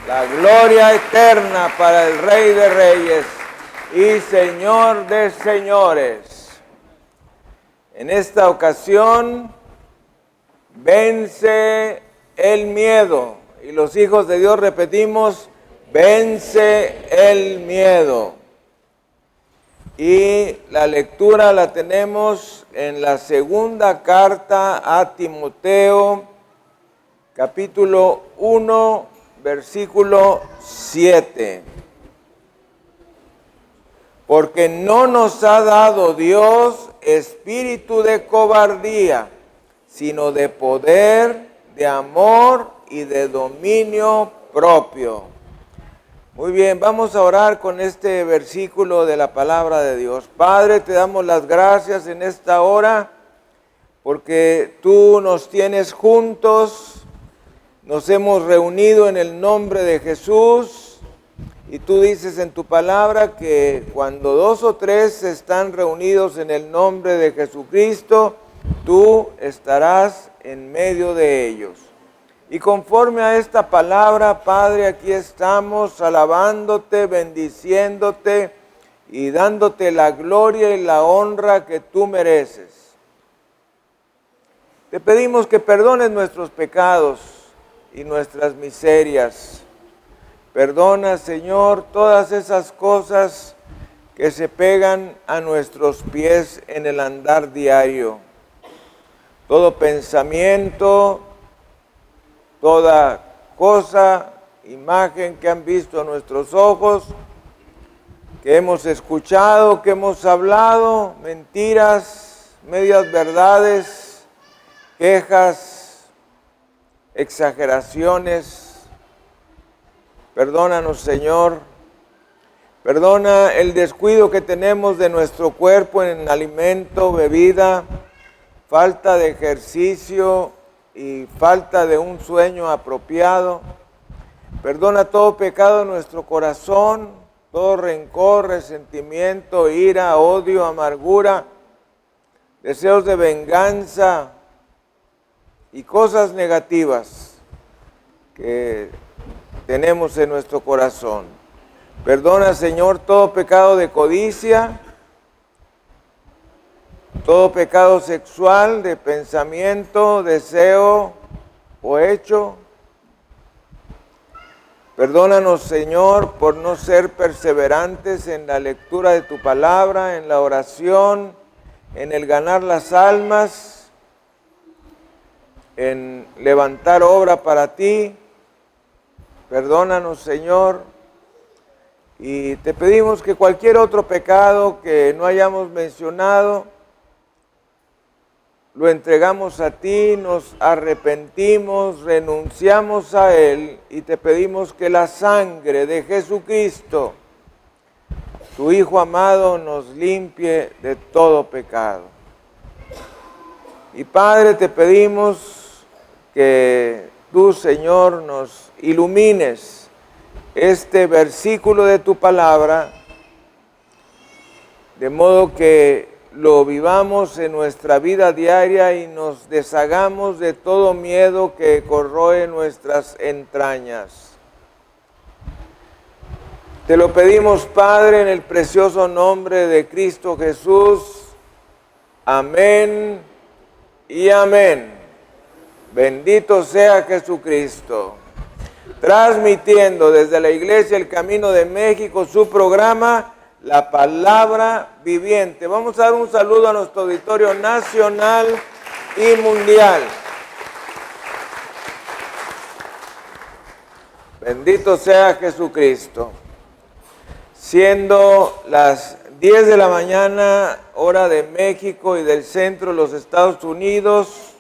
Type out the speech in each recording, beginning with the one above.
La gloria eterna para el Rey de Reyes y Señor de Señores. En esta ocasión, vence el miedo. Y los hijos de Dios repetimos, vence el miedo. Y la lectura la tenemos en la segunda carta a Timoteo, capítulo 1, versículo 7. Porque no nos ha dado Dios espíritu de cobardía, sino de poder, de amor y de dominio propio. Muy bien, vamos a orar con este versículo de la palabra de Dios. Padre, te damos las gracias en esta hora, porque tú nos tienes juntos, nos hemos reunido en el nombre de Jesús, y tú dices en tu palabra que cuando 2 o 3 están reunidos en el nombre de Jesucristo, tú estarás en medio de ellos. Y conforme a esta palabra, Padre, aquí estamos alabándote, bendiciéndote y dándote la gloria y la honra que tú mereces. Te pedimos que perdones nuestros pecados y nuestras miserias. Perdona, Señor, todas esas cosas que se pegan a nuestros pies en el andar diario. Todo pensamiento, toda cosa, imagen que han visto nuestros ojos, que hemos escuchado, que hemos hablado, mentiras, medias verdades, quejas, exageraciones. Perdónanos, Señor. Perdona el descuido que tenemos de nuestro cuerpo en alimento, bebida, falta de ejercicio y falta de un sueño apropiado. Perdona todo pecado en nuestro corazón, todo rencor, resentimiento, ira, odio, amargura, deseos de venganza y cosas negativas que tenemos en nuestro corazón. Perdona, Señor, todo pecado de codicia, todo pecado sexual, de pensamiento, deseo o hecho. Perdónanos, Señor, por no ser perseverantes en la lectura de tu palabra, en la oración, en el ganar las almas, en levantar obra para ti. Perdónanos, Señor, y te pedimos que cualquier otro pecado que no hayamos mencionado, lo entregamos a ti, nos arrepentimos, renunciamos a él y te pedimos que la sangre de Jesucristo, tu Hijo amado, nos limpie de todo pecado. Y Padre, te pedimos que tú, Señor, nos ilumines este versículo de tu palabra, de modo que lo vivamos en nuestra vida diaria y nos deshagamos de todo miedo que corroe nuestras entrañas. Te lo pedimos, Padre, en el precioso nombre de Cristo Jesús. Amén y amén. Bendito sea Jesucristo. Transmitiendo desde la Iglesia El Camino de México su programa, La Palabra Viviente. Vamos a dar un saludo a nuestro auditorio nacional y mundial. Bendito sea Jesucristo. Siendo las 10 de la mañana, hora de México y del centro de los Estados Unidos,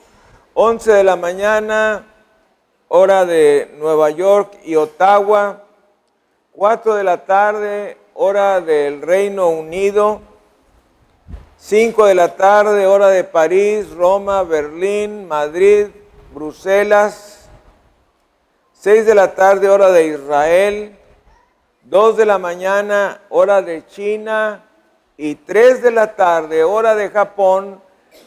11 de la mañana, hora de Nueva York y Ottawa, 4 de la tarde, hora del Reino Unido, 5 de la tarde, hora de París, Roma, Berlín, Madrid, Bruselas, 6 de la tarde, hora de Israel, 2 de la mañana, hora de China, y 3 de la tarde, hora de Japón,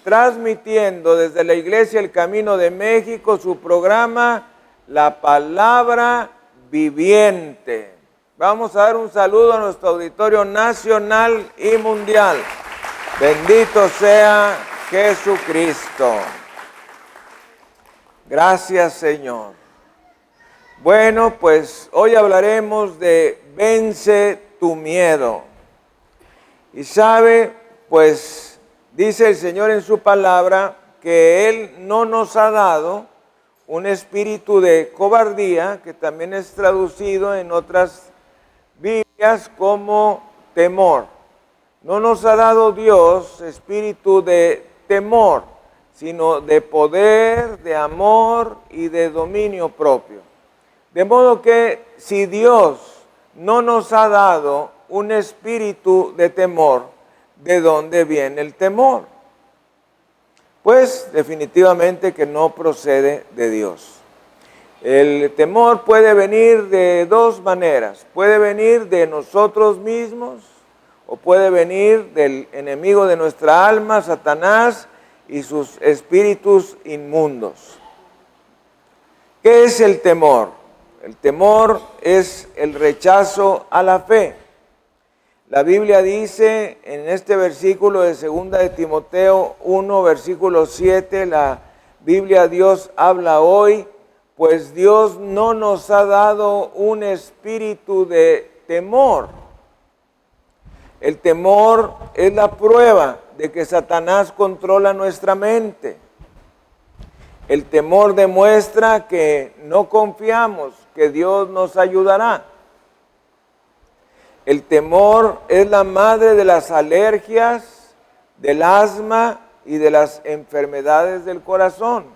transmitiendo desde la Iglesia El Camino de México su programa La Palabra viviente. Vamos a dar un saludo a nuestro auditorio nacional y mundial. Bendito sea Jesucristo. Gracias, Señor. Bueno, pues hoy hablaremos de vence tu miedo. Y sabe, pues dice el Señor en su palabra que Él no nos ha dado un espíritu de cobardía, que también es traducido en otras Biblias como temor. No nos ha dado Dios espíritu de temor, sino de poder, de amor y de dominio propio. De modo que si Dios no nos ha dado un espíritu de temor, ¿de dónde viene el temor? Pues definitivamente que no procede de Dios. El temor puede venir de dos maneras. Puede venir de nosotros mismos o puede venir del enemigo de nuestra alma, Satanás, y sus espíritus inmundos. ¿Qué es el temor? El temor es el rechazo a la fe. La Biblia dice en este versículo de 2 de Timoteo 1, versículo 7, la Biblia Dios habla hoy, pues Dios no nos ha dado un espíritu de temor. El temor es la prueba de que Satanás controla nuestra mente. El temor demuestra que no confiamos, que Dios nos ayudará. El temor es la madre de las alergias, del asma y de las enfermedades del corazón.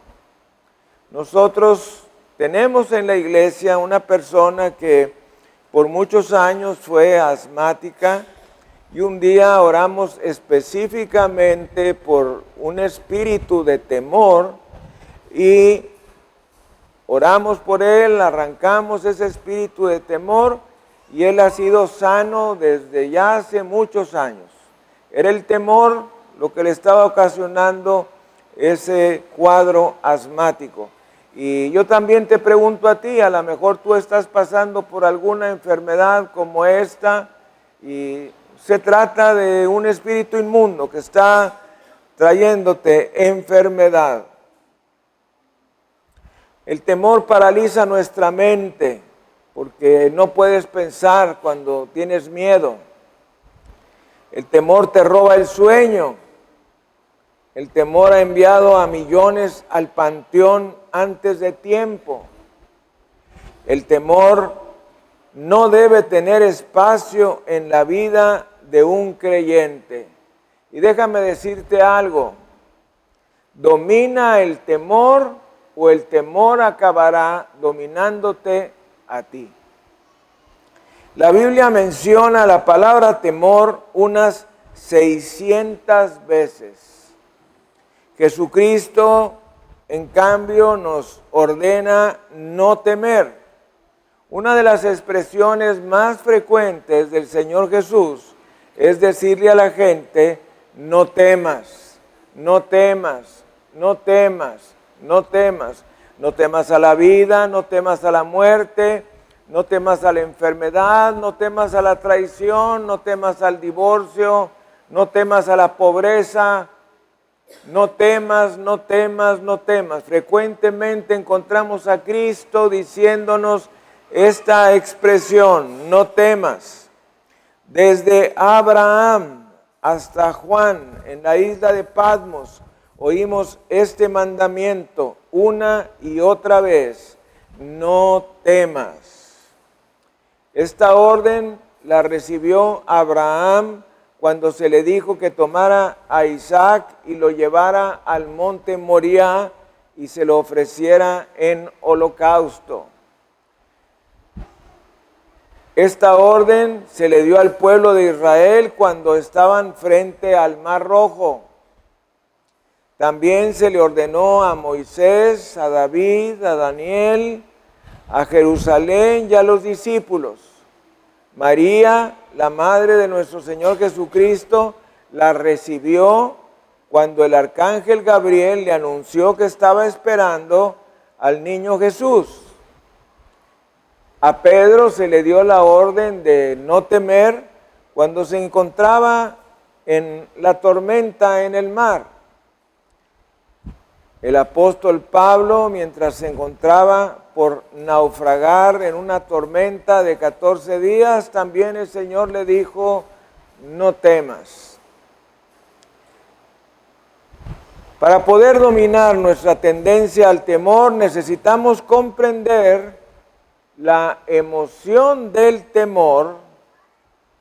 Nosotros tenemos en la iglesia una persona que por muchos años fue asmática y un día oramos específicamente por un espíritu de temor y oramos por él, arrancamos ese espíritu de temor y él ha sido sano desde ya hace muchos años. Era el temor lo que le estaba ocasionando ese cuadro asmático. Y yo también te pregunto a ti, a lo mejor tú estás pasando por alguna enfermedad como esta y se trata de un espíritu inmundo que está trayéndote enfermedad. El temor paraliza nuestra mente porque no puedes pensar cuando tienes miedo. El temor te roba el sueño. El temor ha enviado a millones al panteón antes de tiempo. El temor no debe tener espacio en la vida de un creyente. Y déjame decirte algo, domina el temor o el temor acabará dominándote a ti. La Biblia menciona la palabra temor unas 600 veces. Jesucristo, en cambio, nos ordena no temer. Una de las expresiones más frecuentes del Señor Jesús es decirle a la gente, no temas, no temas, no temas, no temas. No temas a la vida, no temas a la muerte, no temas a la enfermedad, no temas a la traición, no temas al divorcio, no temas a la pobreza. No temas, no temas, no temas. Frecuentemente encontramos a Cristo diciéndonos esta expresión, no temas. Desde Abraham hasta Juan en la isla de Patmos oímos este mandamiento una y otra vez, no temas. Esta orden la recibió Abraham cuando se le dijo que tomara a Isaac y lo llevara al monte Moriah y se lo ofreciera en holocausto. Esta orden se le dio al pueblo de Israel cuando estaban frente al Mar Rojo. También se le ordenó a Moisés, a David, a Daniel, a Jerusalén y a los discípulos. María, la madre de nuestro Señor Jesucristo, la recibió cuando el arcángel Gabriel le anunció que estaba esperando al niño Jesús. A Pedro se le dio la orden de no temer cuando se encontraba en la tormenta en el mar. El apóstol Pablo, mientras se encontraba por naufragar en una tormenta de 14 días, también el Señor le dijo, no temas. Para poder dominar nuestra tendencia al temor, necesitamos comprender la emoción del temor,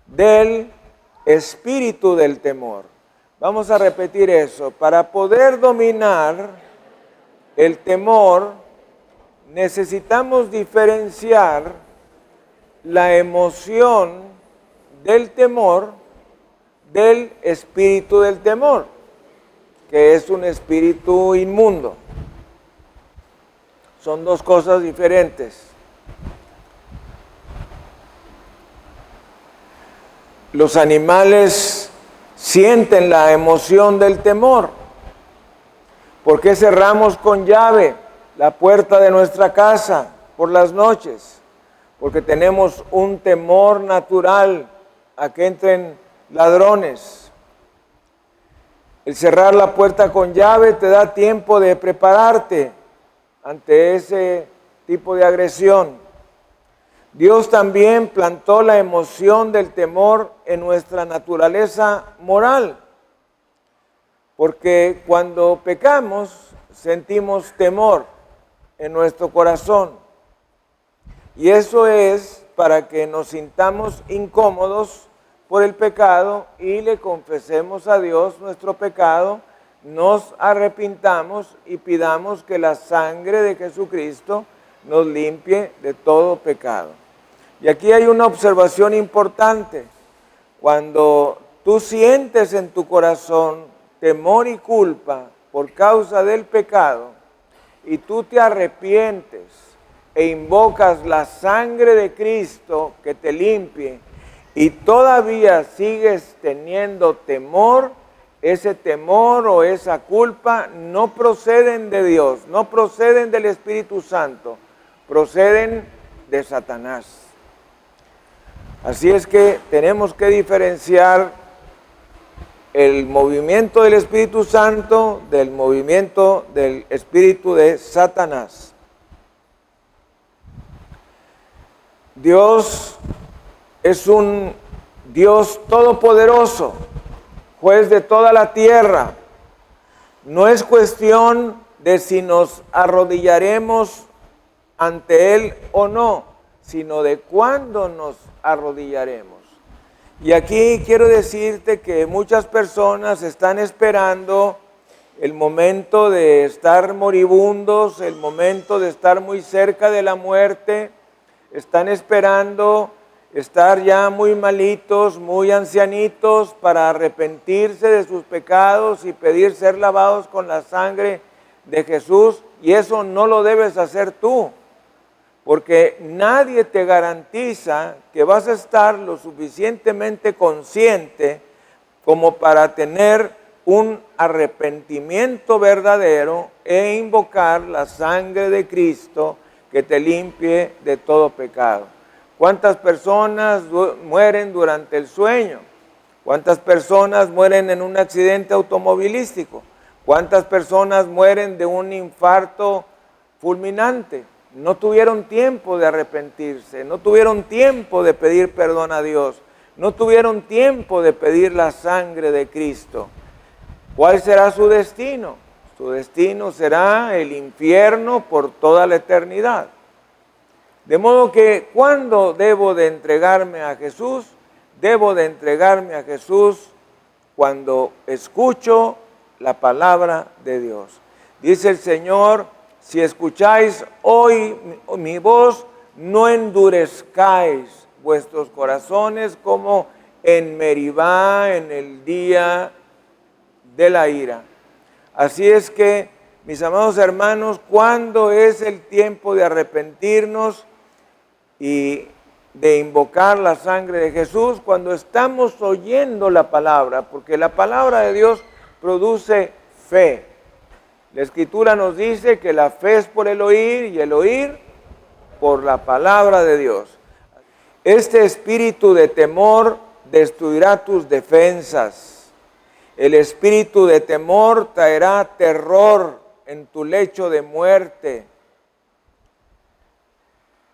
del espíritu del temor. Vamos a repetir eso. Para poder dominar el temor, necesitamos diferenciar la emoción del temor del espíritu del temor, que es un espíritu inmundo. Son dos cosas diferentes. Los animales sienten la emoción del temor. ¿Por qué cerramos con llave la puerta de nuestra casa por las noches? Porque tenemos un temor natural a que entren ladrones. El cerrar la puerta con llave te da tiempo de prepararte ante ese tipo de agresión. Dios también plantó la emoción del temor en nuestra naturaleza moral, porque cuando pecamos sentimos temor en nuestro corazón, y eso es para que nos sintamos incómodos por el pecado y le confesemos a Dios nuestro pecado, nos arrepintamos y pidamos que la sangre de Jesucristo nos limpie de todo pecado. Y aquí hay una observación importante. Cuando tú sientes en tu corazón temor y culpa por causa del pecado y tú te arrepientes e invocas la sangre de Cristo que te limpie y todavía sigues teniendo temor, ese temor o esa culpa no proceden de Dios, no proceden del Espíritu Santo, proceden de Satanás. Así es que tenemos que diferenciar el movimiento del Espíritu Santo del movimiento del espíritu de Satanás. Dios es un Dios todopoderoso, juez de toda la tierra. No es cuestión de si nos arrodillaremos ante Él o no, sino de cuándo nos arrodillaremos. Y aquí quiero decirte que muchas personas están esperando el momento de estar moribundos, el momento de estar muy cerca de la muerte, están esperando estar ya muy malitos, muy ancianitos para arrepentirse de sus pecados y pedir ser lavados con la sangre de Jesús, y eso no lo debes hacer tú. Porque nadie te garantiza que vas a estar lo suficientemente consciente como para tener un arrepentimiento verdadero e invocar la sangre de Cristo que te limpie de todo pecado. ¿Cuántas personas mueren durante el sueño? ¿Cuántas personas mueren en un accidente automovilístico? ¿Cuántas personas mueren de un infarto fulminante? No tuvieron tiempo de arrepentirse, no tuvieron tiempo de pedir perdón a Dios, no tuvieron tiempo de pedir la sangre de Cristo. ¿Cuál será su destino? Su destino será el infierno por toda la eternidad. De modo que, ¿cuándo debo de entregarme a Jesús? Debo de entregarme a Jesús cuando escucho la palabra de Dios. Dice el Señor: si escucháis hoy mi voz, no endurezcáis vuestros corazones como en Meribá, en el día de la ira. Así es que, mis amados hermanos, ¿cuándo es el tiempo de arrepentirnos y de invocar la sangre de Jesús? Cuando estamos oyendo la palabra, porque la palabra de Dios produce fe. La Escritura nos dice que la fe es por el oír y el oír por la palabra de Dios. Este espíritu de temor destruirá tus defensas. El espíritu de temor traerá terror en tu lecho de muerte.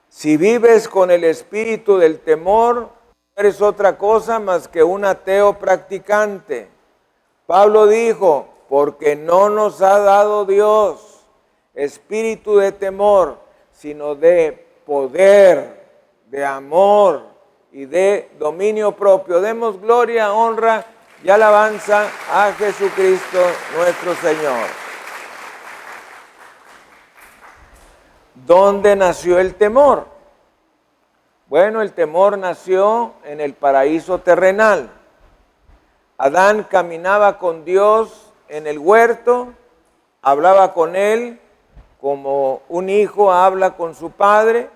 Si vives con el espíritu del temor, no eres otra cosa más que un ateo practicante. Pablo dijo, porque no nos ha dado Dios espíritu de temor, sino de poder, de amor y de dominio propio. Demos gloria, honra y alabanza a Jesucristo nuestro Señor. ¿Dónde nació el temor? Bueno, el temor nació en el paraíso terrenal. Adán caminaba con Dios en el huerto, hablaba con él como un hijo habla con su padre,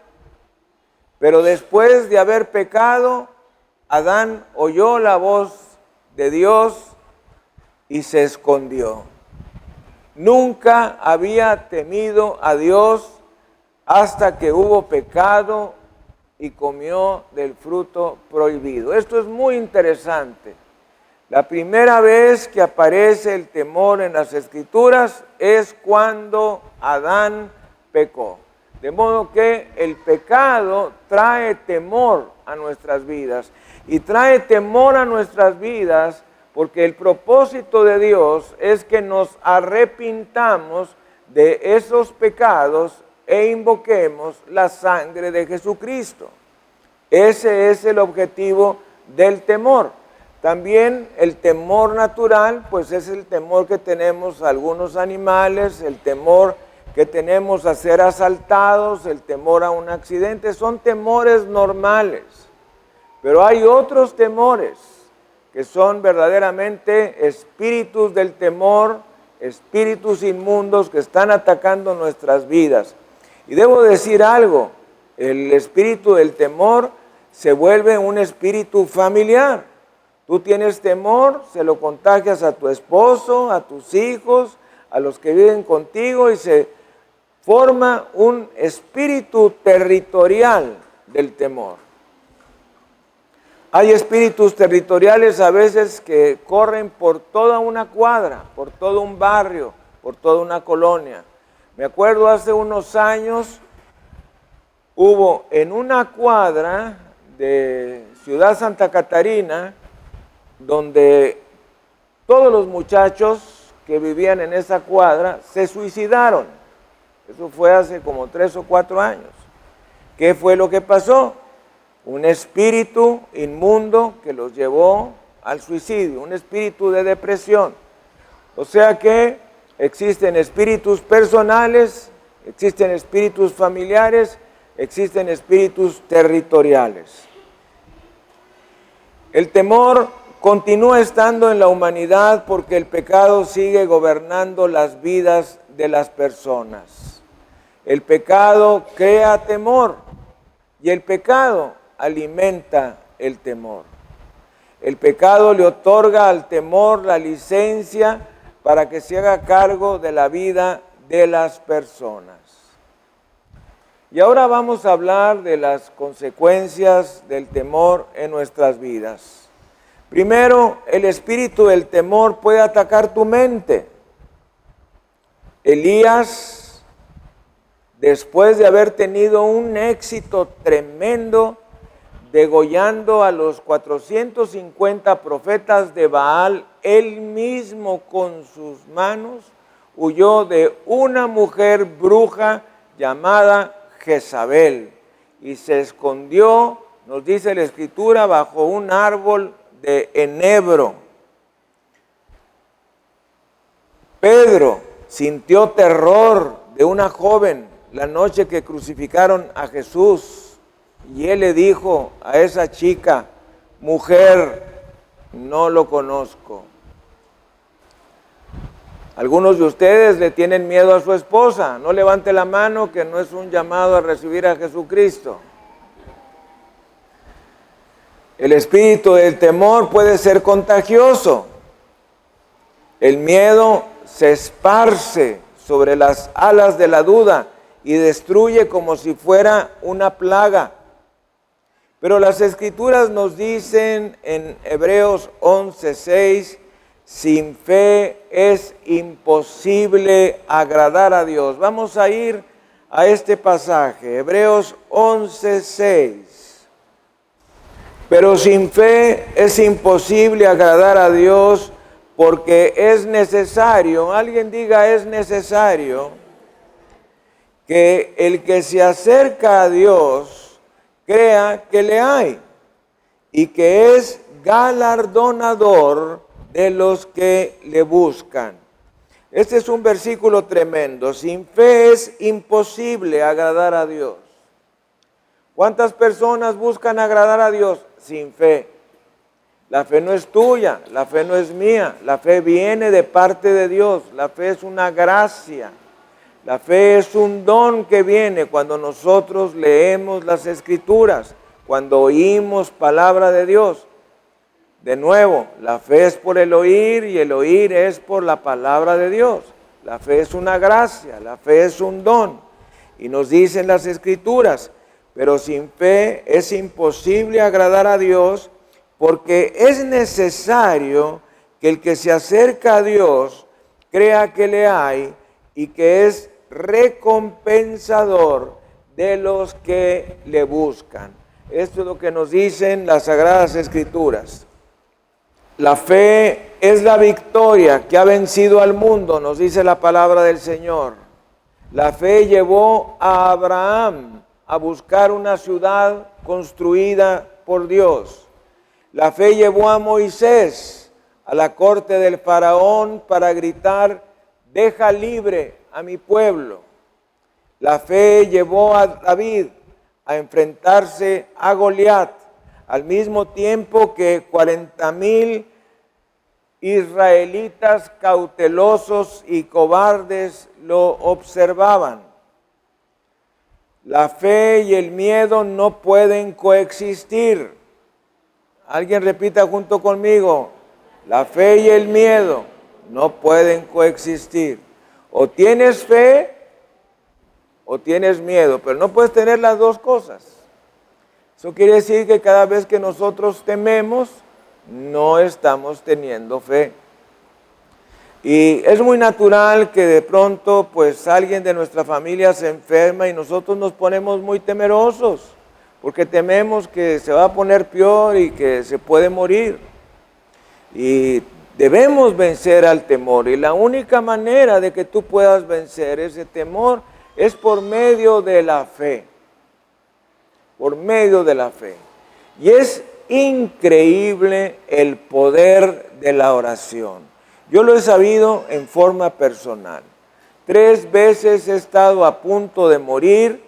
pero después de haber pecado, Adán oyó la voz de Dios y se escondió. Nunca había temido a Dios hasta que hubo pecado y comió del fruto prohibido. Esto es muy interesante. La primera vez que aparece el temor en las Escrituras es cuando Adán pecó. De modo que el pecado trae temor a nuestras vidas. Y trae temor a nuestras vidas porque el propósito de Dios es que nos arrepintamos de esos pecados e invoquemos la sangre de Jesucristo. Ese es el objetivo del temor. También el temor natural, pues es el temor que tenemos a algunos animales, el temor que tenemos a ser asaltados, el temor a un accidente, son temores normales. Pero hay otros temores que son verdaderamente espíritus del temor, espíritus inmundos que están atacando nuestras vidas. Y debo decir algo, el espíritu del temor se vuelve un espíritu familiar. Tú tienes temor, se lo contagias a tu esposo, a tus hijos, a los que viven contigo y se forma un espíritu territorial del temor. Hay espíritus territoriales a veces que corren por toda una cuadra, por todo un barrio, por toda una colonia. Me acuerdo hace unos años, hubo en una cuadra de Ciudad Santa Catarina, donde todos los muchachos que vivían en esa cuadra se suicidaron. Eso fue hace como 3 o 4 años. ¿Qué fue lo que pasó? Un espíritu inmundo que los llevó al suicidio, un espíritu de depresión. O sea que existen espíritus personales, existen espíritus familiares, existen espíritus territoriales. El temor continúa estando en la humanidad porque el pecado sigue gobernando las vidas de las personas. El pecado crea temor y el pecado alimenta el temor. El pecado le otorga al temor la licencia para que se haga cargo de la vida de las personas. Y ahora vamos a hablar de las consecuencias del temor en nuestras vidas. Primero, el espíritu del temor puede atacar tu mente. Elías, después de haber tenido un éxito tremendo, degollando a los 450 profetas de Baal, él mismo con sus manos huyó de una mujer bruja llamada Jezabel y se escondió, nos dice la Escritura, bajo un árbol de enebro. Pedro sintió terror de una joven la noche que crucificaron a Jesús. Y él le dijo a esa chica, mujer, no lo conozco. Algunos de ustedes le tienen miedo a su esposa. No levante la mano, que no es un llamado a recibir a Jesucristo. El espíritu del temor puede ser contagioso. El miedo se esparce sobre las alas de la duda y destruye como si fuera una plaga. Pero las Escrituras nos dicen en Hebreos 11:6, sin fe es imposible agradar a Dios. Vamos a ir a este pasaje, Hebreos 11:6. Pero sin fe es imposible agradar a Dios, porque es necesario, alguien diga es necesario, que el que se acerca a Dios crea que le hay y que es galardonador de los que le buscan. Este es un versículo tremendo. Sin fe es imposible agradar a Dios. ¿Cuántas personas buscan agradar a Dios? Sin fe. La fe no es tuya, la fe no es mía, la fe viene de parte de Dios, la fe es una gracia, la fe es un don que viene cuando nosotros leemos las Escrituras, cuando oímos palabra de Dios. De nuevo, la fe es por el oír y el oír es por la palabra de Dios. La fe es una gracia, la fe es un don. Y nos dicen las Escrituras, pero sin fe es imposible agradar a Dios, porque es necesario que el que se acerca a Dios crea que le hay y que es recompensador de los que le buscan. Esto es lo que nos dicen las Sagradas Escrituras. La fe es la victoria que ha vencido al mundo, nos dice la palabra del Señor. La fe llevó a Abraham a buscar una ciudad construida por Dios. La fe llevó a Moisés a la corte del faraón para gritar, deja libre a mi pueblo. La fe llevó a David a enfrentarse a Goliat, al mismo tiempo que 40,000 israelitas cautelosos y cobardes lo observaban. La fe y el miedo no pueden coexistir. Alguien repita junto conmigo, la fe y el miedo no pueden coexistir. O tienes fe o tienes miedo, pero no puedes tener las dos cosas. Eso quiere decir que cada vez que nosotros tememos, no estamos teniendo fe. Y es muy natural que de pronto pues alguien de nuestra familia se enferma y nosotros nos ponemos muy temerosos, porque tememos que se va a poner peor y que se puede morir. Y debemos vencer al temor. Y la única manera de que tú puedas vencer ese temor es por medio de la fe. Por medio de la fe. Y es increíble el poder de la oración. Yo lo he sabido en forma personal. 3 veces he estado a punto de morir.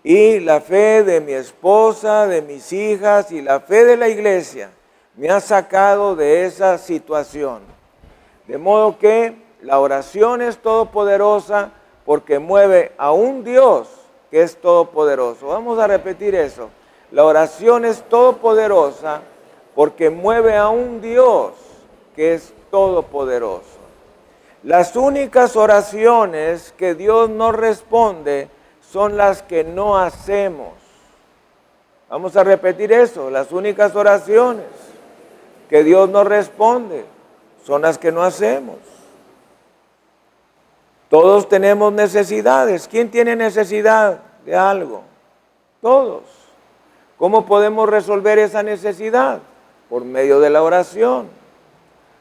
Y la fe de mi esposa, de mis hijas y la fe de la iglesia me ha sacado de esa situación. De modo que la oración es todopoderosa porque mueve a un Dios que es todopoderoso. Vamos a repetir eso. La oración es todopoderosa porque mueve a un Dios que es todopoderoso. Las únicas oraciones que Dios no responde son las que no hacemos. Vamos a repetir eso. Las únicas oraciones que Dios no responde son las que no hacemos. Todos tenemos necesidades. ¿Quién tiene necesidad de algo? Todos. ¿Cómo podemos resolver esa necesidad? Por medio de la oración.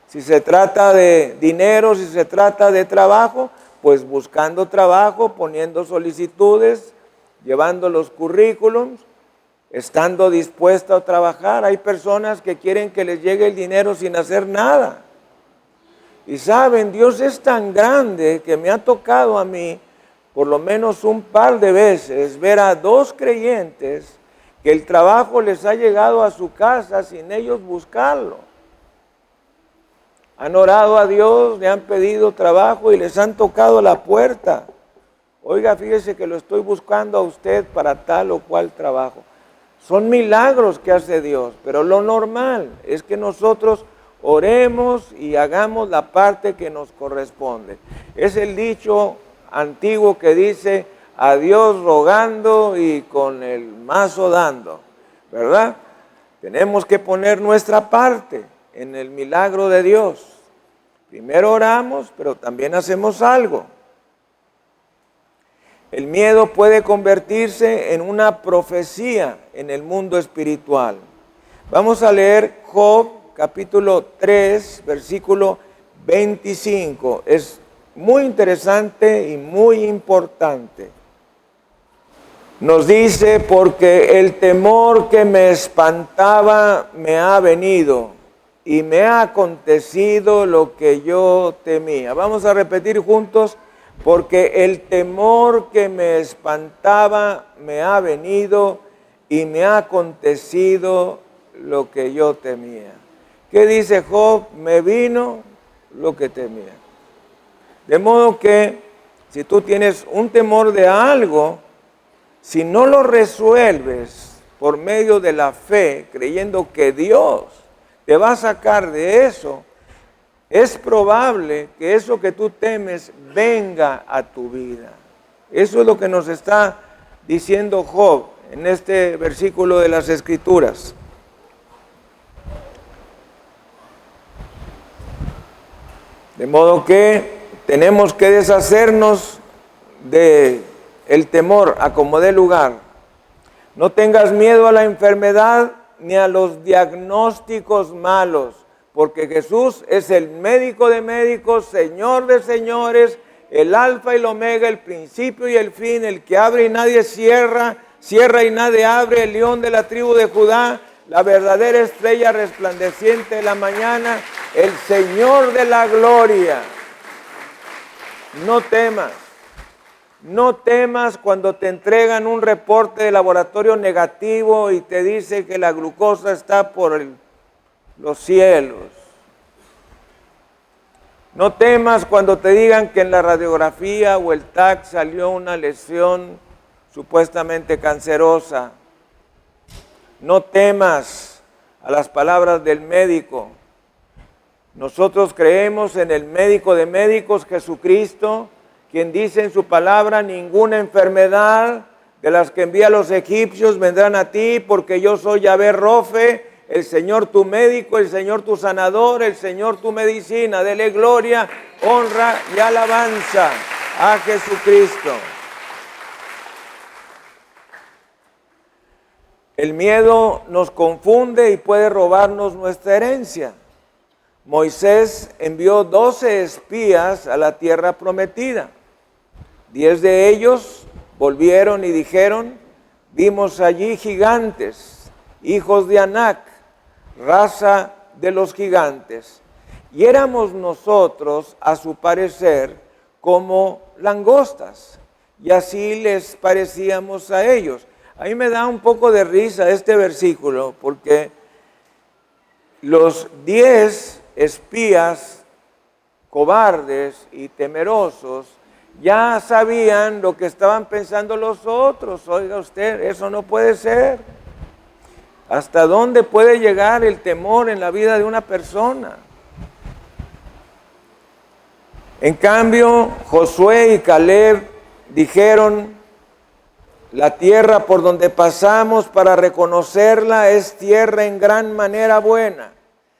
Si se trata de dinero, si se trata de trabajo, pues buscando trabajo, poniendo solicitudes, llevando los currículums, estando dispuesto a trabajar. Hay personas que quieren que les llegue el dinero sin hacer nada. Y saben, Dios es tan grande que me ha tocado a mí, por lo menos un par de veces, ver a 2 creyentes que el trabajo les ha llegado a su casa sin ellos buscarlo. Han orado a Dios, le han pedido trabajo y les han tocado la puerta. Oiga, fíjese que lo estoy buscando a usted para tal o cual trabajo. Son milagros que hace Dios, pero lo normal es que nosotros oremos y hagamos la parte que nos corresponde. Es el dicho antiguo que dice, a Dios rogando y con el mazo dando, ¿verdad? Tenemos que poner nuestra parte en el milagro de Dios. Primero oramos, pero también hacemos algo. El miedo puede convertirse en una profecía en el mundo espiritual. Vamos a leer Job capítulo 3, versículo 25. Es muy interesante y muy importante. Nos dice, porque el temor que me espantaba me ha venido y me ha acontecido lo que yo temía. Vamos a repetir juntos, porque el temor que me espantaba me ha venido y me ha acontecido lo que yo temía. ¿Qué dice Job? Me vino lo que temía. De modo que si tú tienes un temor de algo, si no lo resuelves por medio de la fe, creyendo que Dios te va a sacar de eso, es probable que eso que tú temes venga a tu vida. Eso es lo que nos está diciendo Job en este versículo de las Escrituras. De modo que tenemos que deshacernos de el temor a como dé lugar. No tengas miedo a la enfermedad ni a los diagnósticos malos, porque Jesús es el médico de médicos, Señor de señores, el alfa y el omega, el principio y el fin, el que abre y nadie cierra, cierra y nadie abre, el león de la tribu de Judá, la verdadera estrella resplandeciente de la mañana, el Señor de la gloria. No temas. No temas cuando te entregan un reporte de laboratorio negativo y te dice que la glucosa está por los cielos. No temas cuando te digan que en la radiografía o el TAC salió una lesión supuestamente cancerosa. No temas a las palabras del médico. Nosotros creemos en el médico de médicos, Jesucristo, quien dice en su palabra, ninguna enfermedad de las que envía a los egipcios vendrán a ti, porque yo soy Yahvé Rofe, el Señor tu médico, el Señor tu sanador, el Señor tu medicina. Dele gloria, honra y alabanza a Jesucristo. El miedo nos confunde y puede robarnos nuestra herencia. Moisés envió 12 espías a la tierra prometida. 10 de ellos volvieron y dijeron, vimos allí gigantes, hijos de Anac, raza de los gigantes. Y éramos nosotros, a su parecer, como langostas. Y así les parecíamos a ellos. A mí me da un poco de risa este versículo, porque los 10 espías cobardes y temerosos ya sabían lo que estaban pensando los otros. Oiga usted, eso no puede ser. ¿Hasta dónde puede llegar el temor en la vida de una persona? En cambio, Josué y Caleb dijeron, la tierra por donde pasamos para reconocerla es tierra en gran manera buena.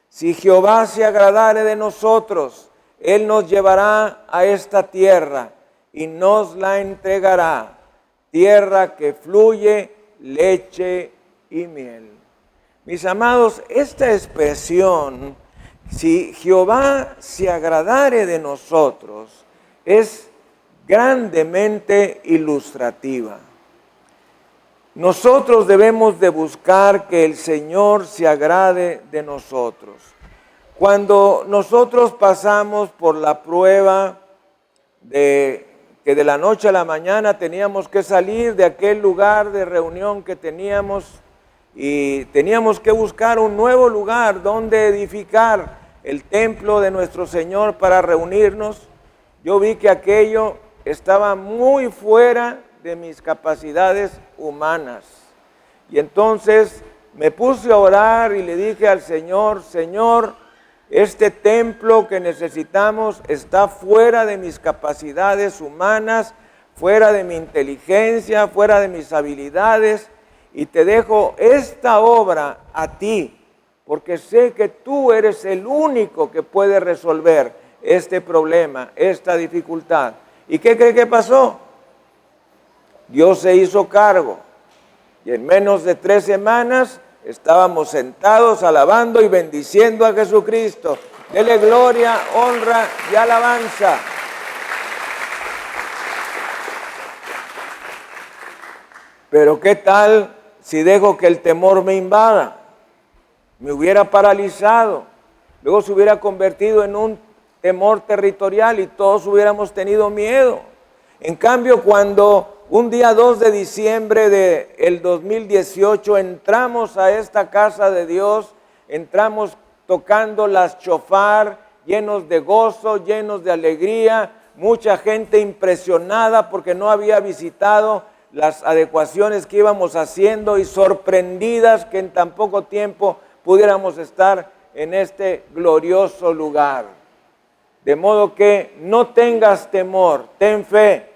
Si Jehová se agradare de nosotros, Él nos llevará a esta tierra y nos la entregará, tierra que fluye leche y miel. Mis amados, esta expresión, si Jehová se agradare de nosotros, es grandemente ilustrativa. Nosotros debemos de buscar que el Señor se agrade de nosotros. Cuando nosotros pasamos por la prueba de que de la noche a la mañana teníamos que salir de aquel lugar de reunión que teníamos y teníamos que buscar un nuevo lugar donde edificar el templo de nuestro Señor para reunirnos, yo vi que aquello estaba muy fuera de mis capacidades humanas. Y entonces me puse a orar y le dije al Señor, Señor, este templo que necesitamos está fuera de mis capacidades humanas, fuera de mi inteligencia, fuera de mis habilidades, y te dejo esta obra a ti, porque sé que tú eres el único que puede resolver este problema, esta dificultad. ¿Y qué cree que pasó? Dios se hizo cargo, y en menos de 3 semanas estábamos sentados alabando y bendiciendo a Jesucristo. Dele gloria, honra y alabanza. Pero ¿qué tal si dejo que el temor me invada? Me hubiera paralizado, luego se hubiera convertido en un temor territorial y todos hubiéramos tenido miedo. En cambio, cuando un día 2 de diciembre del 2018 entramos a esta casa de Dios, entramos tocando las shofar, llenos de gozo, llenos de alegría, mucha gente impresionada porque no había visitado las adecuaciones que íbamos haciendo y sorprendidas que en tan poco tiempo pudiéramos estar en este glorioso lugar. De modo que no tengas temor, ten fe.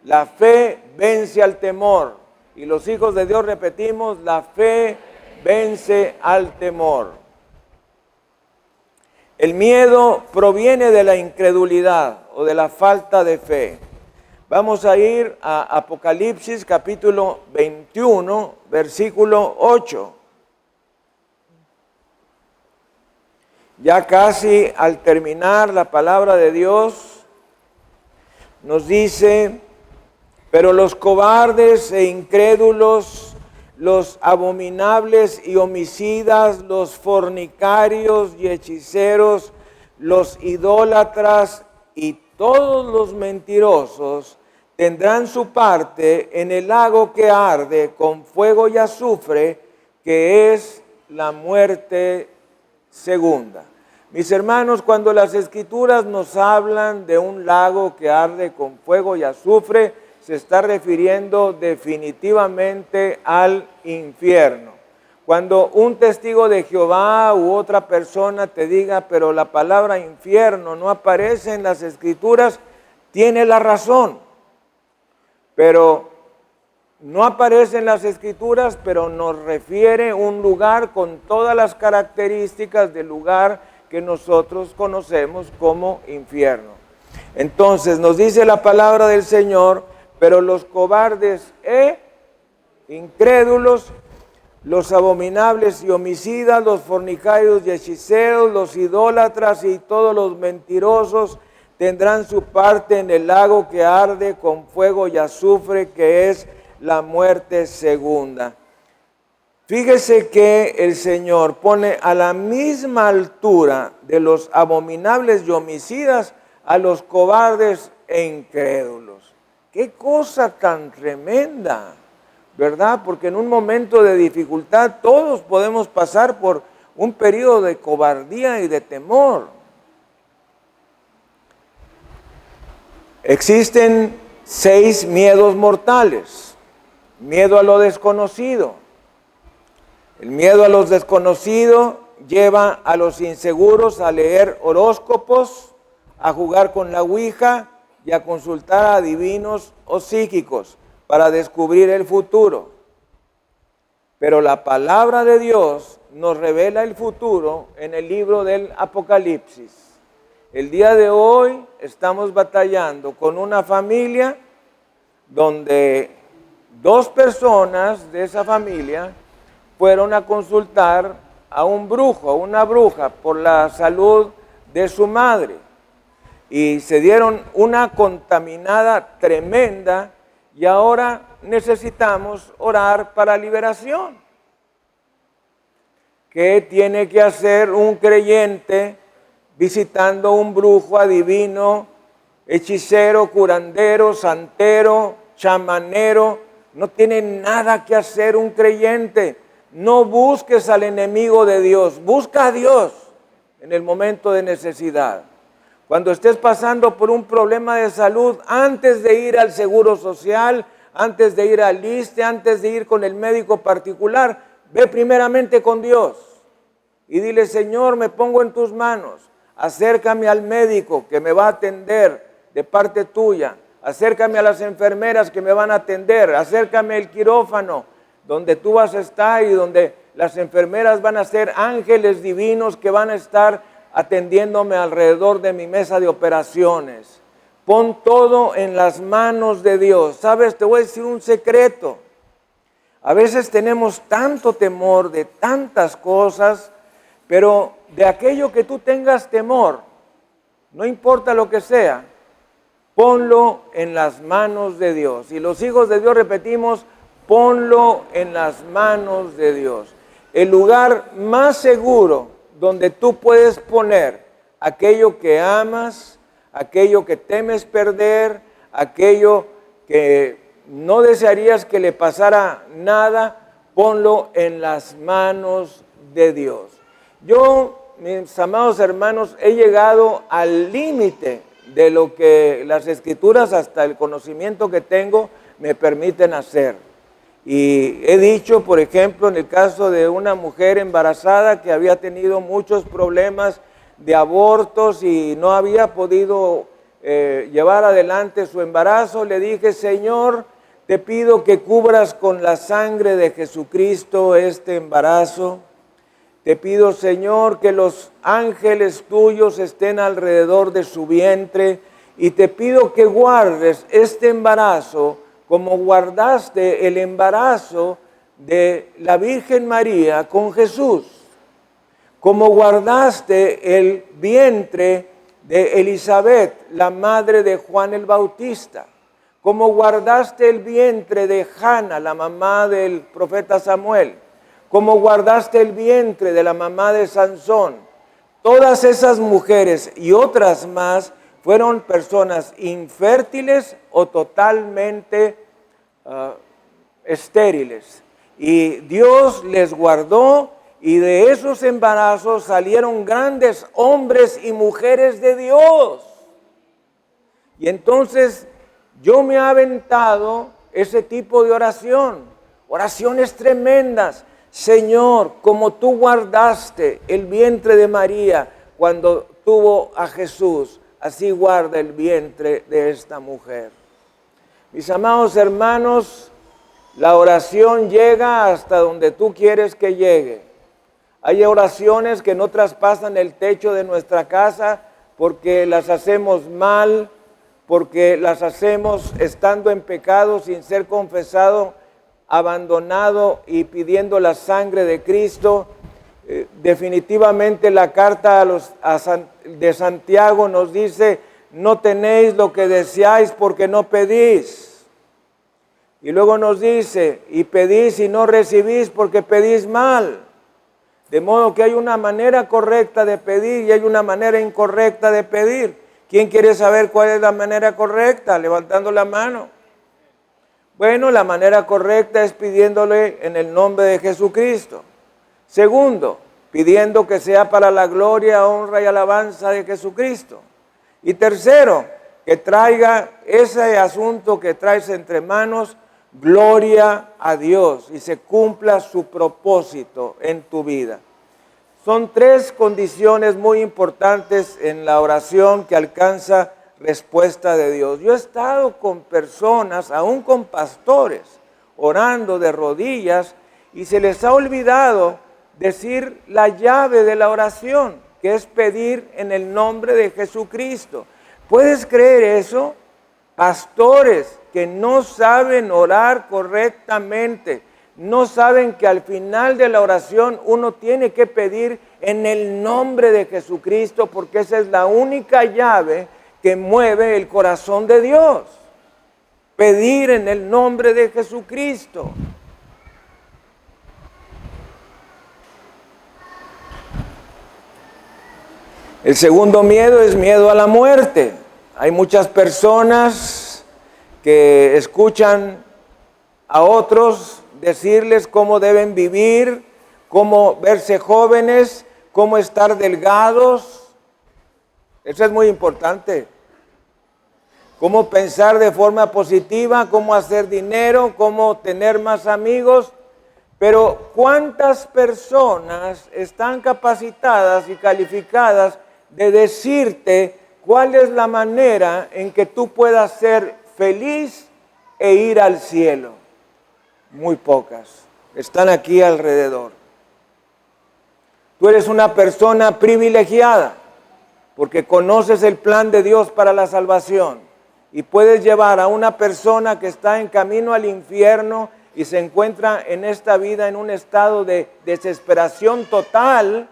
La fe vence al temor. Y los hijos de Dios repetimos, la fe vence al temor. El miedo proviene de la incredulidad o de la falta de fe. Vamos a ir a Apocalipsis capítulo 21, versículo 8. Ya casi al terminar la palabra de Dios, nos dice: pero los cobardes e incrédulos, los abominables y homicidas, los fornicarios y hechiceros, los idólatras y todos los mentirosos tendrán su parte en el lago que arde con fuego y azufre, que es la muerte segunda. Mis hermanos, cuando las Escrituras nos hablan de un lago que arde con fuego y azufre, se está refiriendo definitivamente al infierno. Cuando un testigo de Jehová u otra persona te diga, pero la palabra infierno no aparece en las Escrituras, tiene la razón. Pero no aparece en las Escrituras, pero nos refiere un lugar con todas las características del lugar que nosotros conocemos como infierno. Entonces nos dice la palabra del Señor: pero los cobardes e incrédulos, los abominables y homicidas, los fornicarios y hechiceros, los idólatras y todos los mentirosos tendrán su parte en el lago que arde con fuego y azufre, que es la muerte segunda. Fíjese que el Señor pone a la misma altura de los abominables y homicidas a los cobardes e incrédulos. ¡Qué cosa tan tremenda! ¿Verdad? Porque en un momento de dificultad todos podemos pasar por un periodo de cobardía y de temor. Existen 6 miedos mortales. Miedo a lo desconocido. El miedo a lo desconocido lleva a los inseguros a leer horóscopos, a jugar con la ouija y a consultar a adivinos o psíquicos para descubrir el futuro. Pero la palabra de Dios nos revela el futuro en el libro del Apocalipsis. El día de hoy estamos batallando con una familia donde 2 personas de esa familia fueron a consultar a un brujo, a una bruja, por la salud de su madre. Y se dieron una contaminada tremenda y ahora necesitamos orar para liberación. ¿Qué tiene que hacer un creyente visitando un brujo, adivino, hechicero, curandero, santero, chamanero? No tiene nada que hacer un creyente. No busques al enemigo de Dios, busca a Dios en el momento de necesidad. Cuando estés pasando por un problema de salud, antes de ir al Seguro Social, antes de ir al ISSSTE, antes de ir con el médico particular, ve primeramente con Dios y dile: Señor, me pongo en tus manos, acércame al médico que me va a atender de parte tuya, acércame a las enfermeras que me van a atender, acércame al quirófano, donde tú vas a estar y donde las enfermeras van a ser ángeles divinos que van a estar atendiéndome alrededor de mi mesa de operaciones. Pon todo en las manos de Dios. ¿Sabes? Te voy a decir un secreto. A veces tenemos tanto temor de tantas cosas, pero de aquello que tú tengas temor, no importa lo que sea, ponlo en las manos de Dios. Y los hijos de Dios repetimos, ponlo en las manos de Dios. El lugar más seguro donde tú puedes poner aquello que amas, aquello que temes perder, aquello que no desearías que le pasara nada, ponlo en las manos de Dios. Yo, mis amados hermanos, he llegado al límite de lo que las Escrituras, hasta el conocimiento que tengo, me permiten hacer. Y he dicho, por ejemplo, en el caso de una mujer embarazada que había tenido muchos problemas de abortos y no había podido llevar adelante su embarazo, le dije, Señor, te pido que cubras con la sangre de Jesucristo este embarazo. Te pido, Señor, que los ángeles tuyos estén alrededor de su vientre y te pido que guardes este embarazo como guardaste el embarazo de la Virgen María con Jesús, como guardaste el vientre de Elizabeth, la madre de Juan el Bautista, como guardaste el vientre de Hannah, la mamá del profeta Samuel, como guardaste el vientre de la mamá de Sansón. Todas esas mujeres y otras más fueron personas infértiles o totalmente estériles. Y Dios les guardó y de esos embarazos salieron grandes hombres y mujeres de Dios. Y entonces yo me he aventado ese tipo de oraciones tremendas. Señor, como tú guardaste el vientre de María cuando tuvo a Jesús, así guarda el vientre de esta mujer. Mis amados hermanos, la oración llega hasta donde tú quieres que llegue. Hay oraciones que no traspasan el techo de nuestra casa porque las hacemos mal, porque las hacemos estando en pecado sin ser confesado, abandonado y pidiendo la sangre de Cristo. Definitivamente la carta de Santiago nos dice, no tenéis lo que deseáis porque no pedís. Y luego nos dice, y pedís y no recibís porque pedís mal. De modo que hay una manera correcta de pedir y hay una manera incorrecta de pedir. ¿Quién quiere saber cuál es la manera correcta? Levantando la mano. Bueno, la manera correcta es pidiéndole en el nombre de Jesucristo. Segundo, pidiendo que sea para la gloria, honra y alabanza de Jesucristo. Y tercero, que traiga ese asunto que traes entre manos, gloria a Dios y se cumpla su propósito en tu vida. Son tres condiciones muy importantes en la oración que alcanza respuesta de Dios. Yo he estado con personas, aún con pastores, orando de rodillas y se les ha olvidado decir la llave de la oración, que es pedir en el nombre de Jesucristo. ¿Puedes creer eso? Pastores que no saben orar correctamente, no saben que al final de la oración uno tiene que pedir en el nombre de Jesucristo, porque esa es la única llave que mueve el corazón de Dios. Pedir en el nombre de Jesucristo. El segundo miedo es miedo a la muerte. Hay muchas personas que escuchan a otros decirles cómo deben vivir, cómo verse jóvenes, cómo estar delgados. Eso es muy importante. Cómo pensar de forma positiva, cómo hacer dinero, cómo tener más amigos. Pero ¿cuántas personas están capacitadas y calificadas de decirte cuál es la manera en que tú puedas ser feliz e ir al cielo? Muy pocas. Están aquí alrededor. Tú eres una persona privilegiada porque conoces el plan de Dios para la salvación y puedes llevar a una persona que está en camino al infierno y se encuentra en esta vida en un estado de desesperación total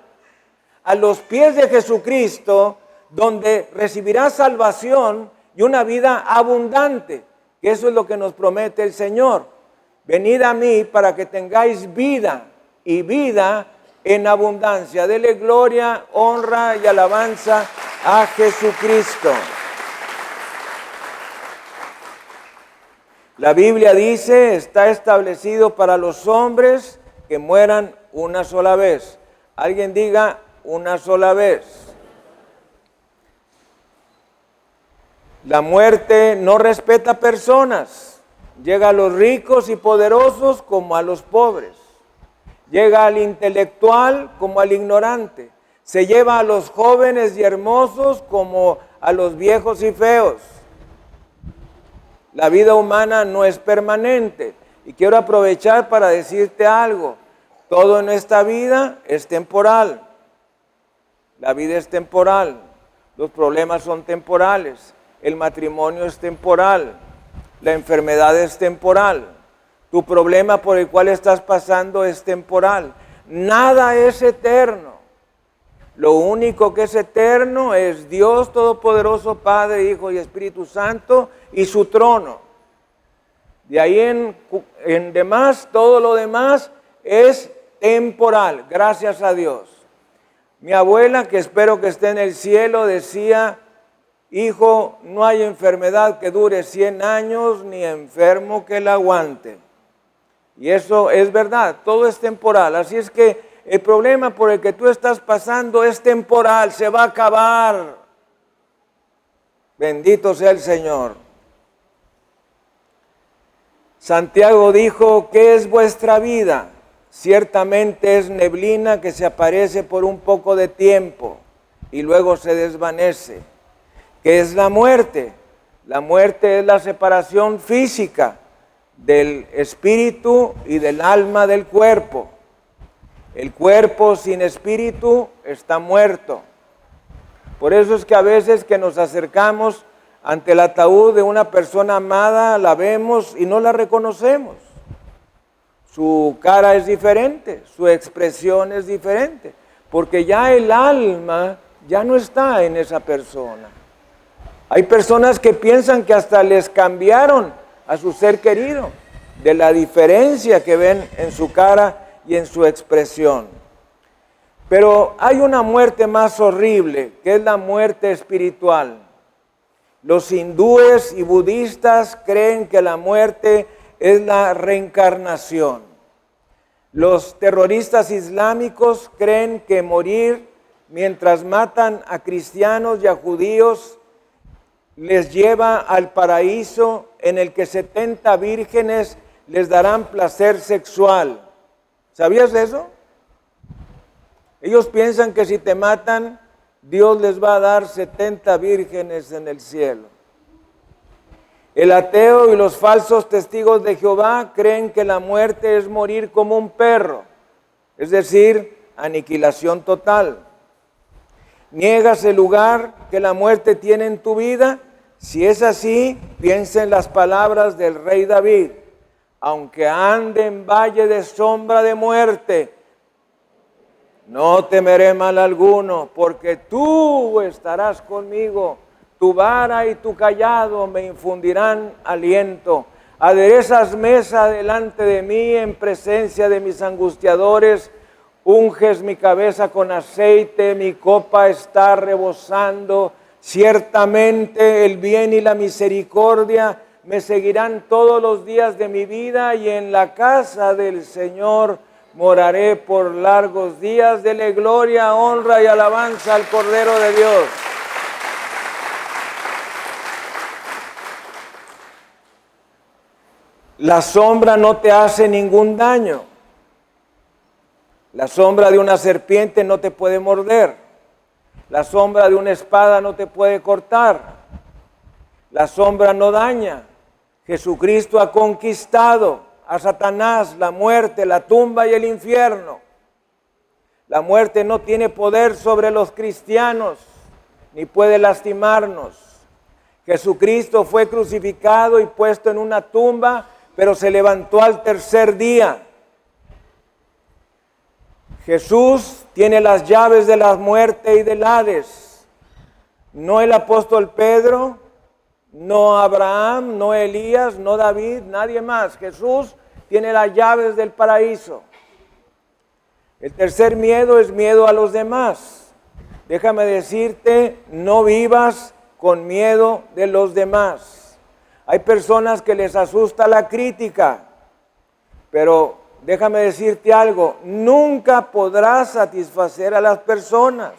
a los pies de Jesucristo, donde recibirá salvación y una vida abundante, que eso es lo que nos promete el Señor. Venid a mí para que tengáis vida y vida en abundancia. Dele gloria, honra y alabanza a Jesucristo. La Biblia dice, está establecido para los hombres que mueran una sola vez. Alguien diga una sola vez. La muerte no respeta personas. Llega a los ricos y poderosos como a los pobres. Llega al intelectual como al ignorante. Se lleva a los jóvenes y hermosos como a los viejos y feos. La vida humana no es permanente. Y quiero aprovechar para decirte algo. Todo en esta vida es temporal. La vida es temporal. Los problemas son temporales. El matrimonio es temporal. La enfermedad es temporal. Tu problema por el cual estás pasando es temporal. Nada es eterno. Lo único que es eterno es Dios Todopoderoso, Padre, Hijo y Espíritu Santo y su trono. De ahí en demás, todo lo demás es temporal, gracias a Dios. Mi abuela, que espero que esté en el cielo, decía: hijo, no hay enfermedad que dure 100 años, ni enfermo que la aguante. Y eso es verdad, todo es temporal. Así es que el problema por el que tú estás pasando es temporal, se va a acabar. Bendito sea el Señor. Santiago dijo: ¿qué es vuestra vida? Ciertamente es neblina que se aparece por un poco de tiempo y luego se desvanece. ¿Qué es la muerte? La muerte es la separación física del espíritu y del alma del cuerpo. El cuerpo sin espíritu está muerto. Por eso es que a veces que nos acercamos ante el ataúd de una persona amada, la vemos y no la reconocemos. Su cara es diferente, su expresión es diferente, porque ya el alma ya no está en esa persona. Hay personas que piensan que hasta les cambiaron a su ser querido, de la diferencia que ven en su cara y en su expresión. Pero hay una muerte más horrible, que es la muerte espiritual. Los hindúes y budistas creen que la muerte es la reencarnación. Los terroristas islámicos creen que morir mientras matan a cristianos y a judíos les lleva al paraíso en el que 70 vírgenes les darán placer sexual. ¿Sabías eso? Ellos piensan que si te matan, Dios les va a dar 70 vírgenes en el cielo. El ateo y los falsos testigos de Jehová creen que la muerte es morir como un perro, es decir, aniquilación total. ¿Niegas el lugar que la muerte tiene en tu vida? Si es así, piensa en las palabras del rey David. Aunque ande en valle de sombra de muerte, no temeré mal alguno, porque tú estarás conmigo. Tu vara y tu cayado me infundirán aliento. Aderezas mesa delante de mí en presencia de mis angustiadores. Unges mi cabeza con aceite, mi copa está rebosando. Ciertamente el bien y la misericordia me seguirán todos los días de mi vida, y en la casa del Señor moraré por largos días. Dele gloria, honra y alabanza al Cordero de Dios. La sombra no te hace ningún daño. La sombra de una serpiente no te puede morder. La sombra de una espada no te puede cortar. La sombra no daña. Jesucristo ha conquistado a Satanás, la muerte, la tumba y el infierno. La muerte no tiene poder sobre los cristianos, ni puede lastimarnos. Jesucristo fue crucificado y puesto en una tumba, pero se levantó al tercer día. Jesús tiene las llaves de la muerte y del Hades. No el apóstol Pedro, no Abraham, no Elías, no David, nadie más. Jesús tiene las llaves del paraíso. El tercer miedo es miedo a los demás. Déjame decirte, no vivas con miedo de los demás. Hay personas que les asusta la crítica, pero déjame decirte algo, nunca podrás satisfacer a las personas.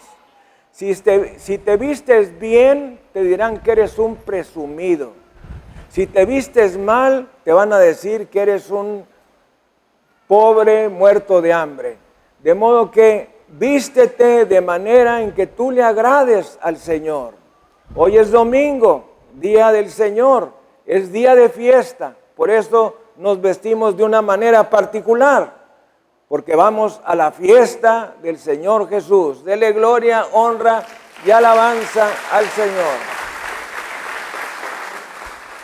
Si te vistes bien, te dirán que eres un presumido. Si te vistes mal, te van a decir que eres un pobre muerto de hambre. De modo que vístete de manera en que tú le agrades al Señor. Hoy es domingo, día del Señor, es día de fiesta. Por eso nos vestimos de una manera particular, porque vamos a la fiesta del Señor Jesús. Dele gloria, honra y alabanza al Señor.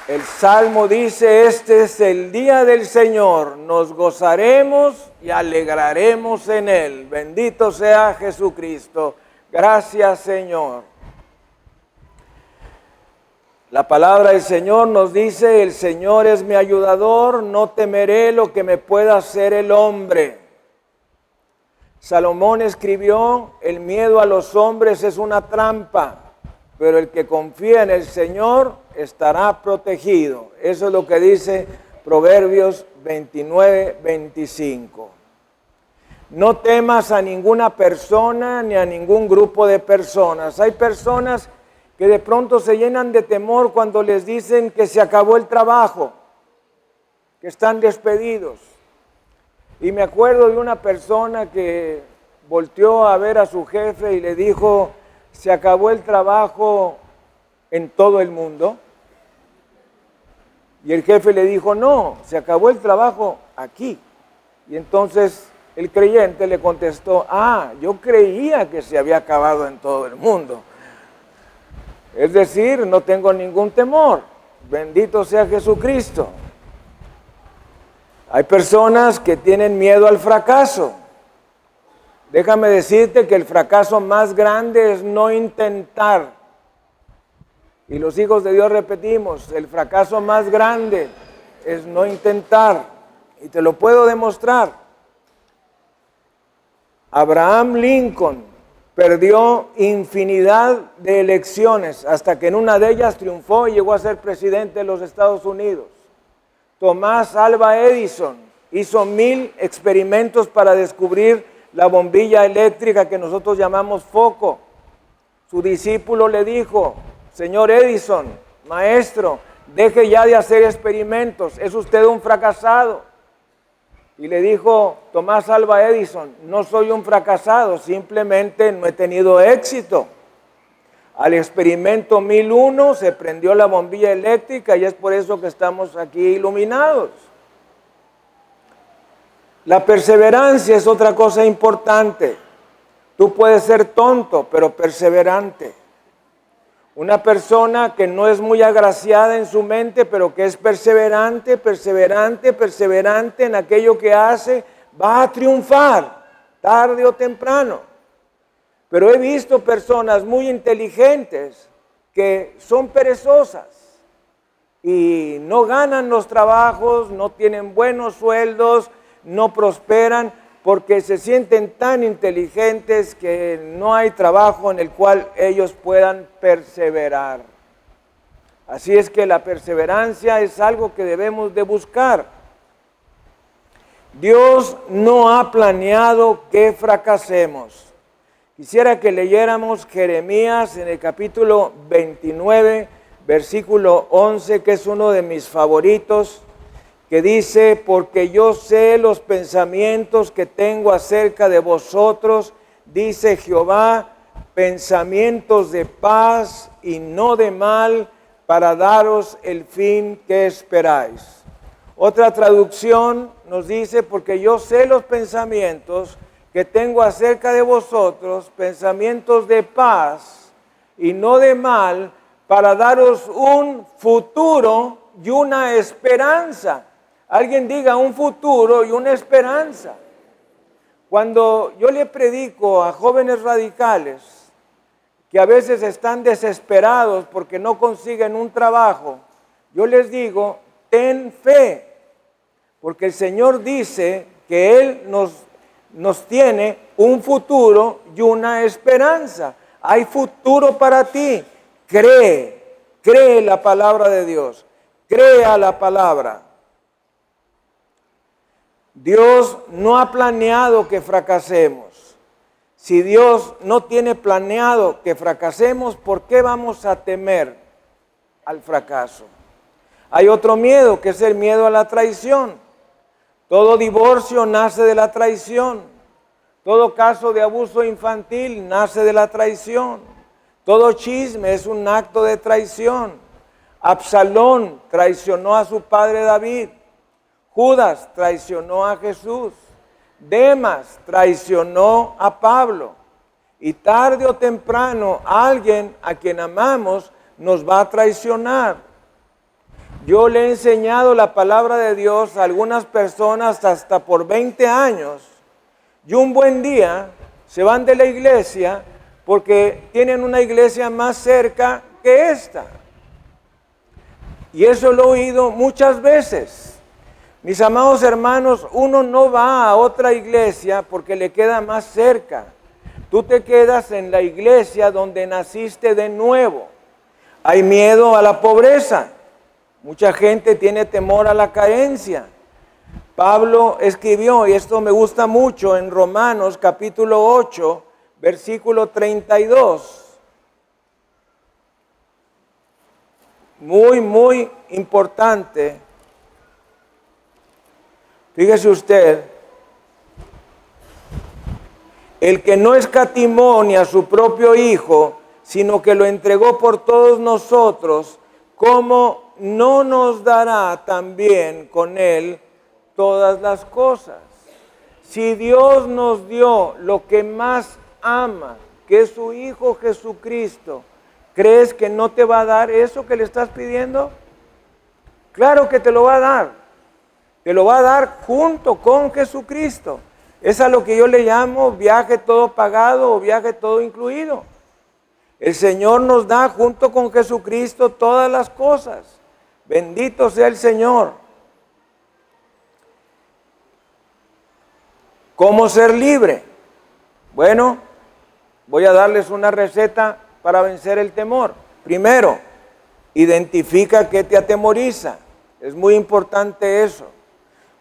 El Salmo dice, este es el día del Señor, nos gozaremos y alegraremos en él. Bendito sea Jesucristo. Gracias, Señor. La palabra del Señor nos dice, el Señor es mi ayudador, no temeré lo que me pueda hacer el hombre. Salomón escribió, el miedo a los hombres es una trampa, pero el que confía en el Señor estará protegido. Eso es lo que dice Proverbios 29, 25. No temas a ninguna persona ni a ningún grupo de personas. Hay personas que de pronto se llenan de temor cuando les dicen que se acabó el trabajo, que están despedidos. Y me acuerdo de una persona que volteó a ver a su jefe y le dijo, ¿se acabó el trabajo en todo el mundo? Y el jefe le dijo, no, se acabó el trabajo aquí. Y entonces el creyente le contestó, yo creía que se había acabado en todo el mundo. Es decir, no tengo ningún temor. Bendito sea Jesucristo. Hay personas que tienen miedo al fracaso. Déjame decirte que el fracaso más grande es no intentar. Y los hijos de Dios repetimos, el fracaso más grande es no intentar. Y te lo puedo demostrar. Abraham Lincoln perdió infinidad de elecciones hasta que en una de ellas triunfó y llegó a ser presidente de los Estados Unidos. Tomás Alva Edison hizo 1000 experimentos para descubrir la bombilla eléctrica que nosotros llamamos foco. Su discípulo le dijo, señor Edison, maestro, deje ya de hacer experimentos, es usted un fracasado. Y le dijo Tomás Alva Edison, no soy un fracasado, simplemente no he tenido éxito. Al experimento 1001 se prendió la bombilla eléctrica y es por eso que estamos aquí iluminados. La perseverancia es otra cosa importante. Tú puedes ser tonto, pero perseverante. Una persona que no es muy agraciada en su mente, pero que es perseverante en aquello que hace, va a triunfar, tarde o temprano. Pero he visto personas muy inteligentes que son perezosas y no ganan los trabajos, no tienen buenos sueldos, no prosperan, porque se sienten tan inteligentes que no hay trabajo en el cual ellos puedan perseverar. Así es que la perseverancia es algo que debemos de buscar. Dios no ha planeado que fracasemos. Quisiera que leyéramos Jeremías en el capítulo 29, versículo 11, que es uno de mis favoritos, que dice, porque yo sé los pensamientos que tengo acerca de vosotros, dice Jehová, pensamientos de paz y no de mal, para daros el fin que esperáis. Otra traducción nos dice, porque yo sé los pensamientos que tengo acerca de vosotros, pensamientos de paz y no de mal, para daros un futuro y una esperanza. Alguien diga un futuro y una esperanza. Cuando yo le predico a jóvenes radicales que a veces están desesperados porque no consiguen un trabajo, yo les digo, ten fe, porque el Señor dice que Él nos tiene un futuro y una esperanza. Hay futuro para ti. Cree la palabra de Dios, cree a la palabra. Dios no ha planeado que fracasemos. Si Dios no tiene planeado que fracasemos, ¿por qué vamos a temer al fracaso? Hay otro miedo, que es el miedo a la traición. Todo divorcio nace de la traición. Todo caso de abuso infantil nace de la traición. Todo chisme es un acto de traición. Absalón traicionó a su padre David. Judas traicionó a Jesús. Demas traicionó a Pablo. Y tarde o temprano alguien a quien amamos nos va a traicionar. Yo le he enseñado la palabra de Dios a algunas personas hasta por 20 años. Y un buen día se van de la iglesia porque tienen una iglesia más cerca que esta. Y eso lo he oído muchas veces. Mis amados hermanos, uno no va a otra iglesia porque le queda más cerca. Tú te quedas en la iglesia donde naciste de nuevo. Hay miedo a la pobreza. Mucha gente tiene temor a la carencia. Pablo escribió, y esto me gusta mucho, en Romanos capítulo 8, versículo 32. Muy importante. Fíjese usted, el que no escatimó ni a su propio Hijo, sino que lo entregó por todos nosotros, ¿cómo no nos dará también con Él todas las cosas? Si Dios nos dio lo que más ama, que es su Hijo Jesucristo, ¿crees que no te va a dar eso que le estás pidiendo? Claro que te lo va a dar. Te lo va a dar junto con Jesucristo. Es a lo que yo le llamo viaje todo pagado o viaje todo incluido. El Señor nos da junto con Jesucristo todas las cosas. Bendito sea el Señor. ¿Cómo ser libre? Bueno, voy a darles una receta para vencer el temor. Primero, identifica qué te atemoriza. Es muy importante eso.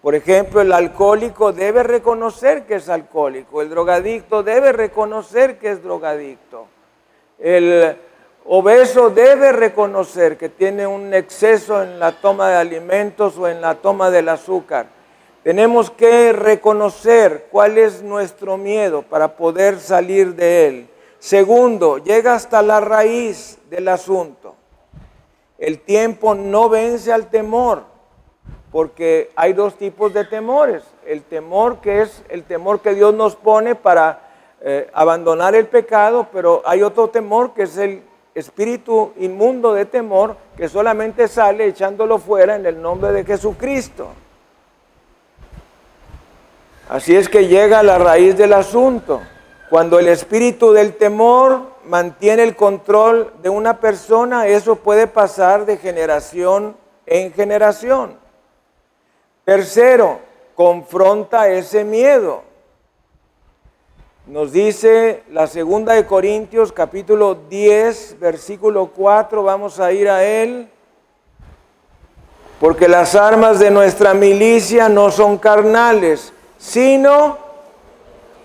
Por ejemplo, el alcohólico debe reconocer que es alcohólico. El drogadicto debe reconocer que es drogadicto. El obeso debe reconocer que tiene un exceso en la toma de alimentos o en la toma del azúcar. Tenemos que reconocer cuál es nuestro miedo para poder salir de él. Segundo, llega hasta la raíz del asunto. El tiempo no vence al temor, porque hay dos tipos de temores. El temor que es el temor que Dios nos pone para abandonar el pecado, pero hay otro temor que es el espíritu inmundo de temor que solamente sale echándolo fuera en el nombre de Jesucristo. Así es que llega a la raíz del asunto. Cuando el espíritu del temor mantiene el control de una persona, eso puede pasar de generación en generación. Tercero, confronta ese miedo. Nos dice la segunda de Corintios, capítulo 10, versículo 4, vamos a ir a él. Porque las armas de nuestra milicia no son carnales, sino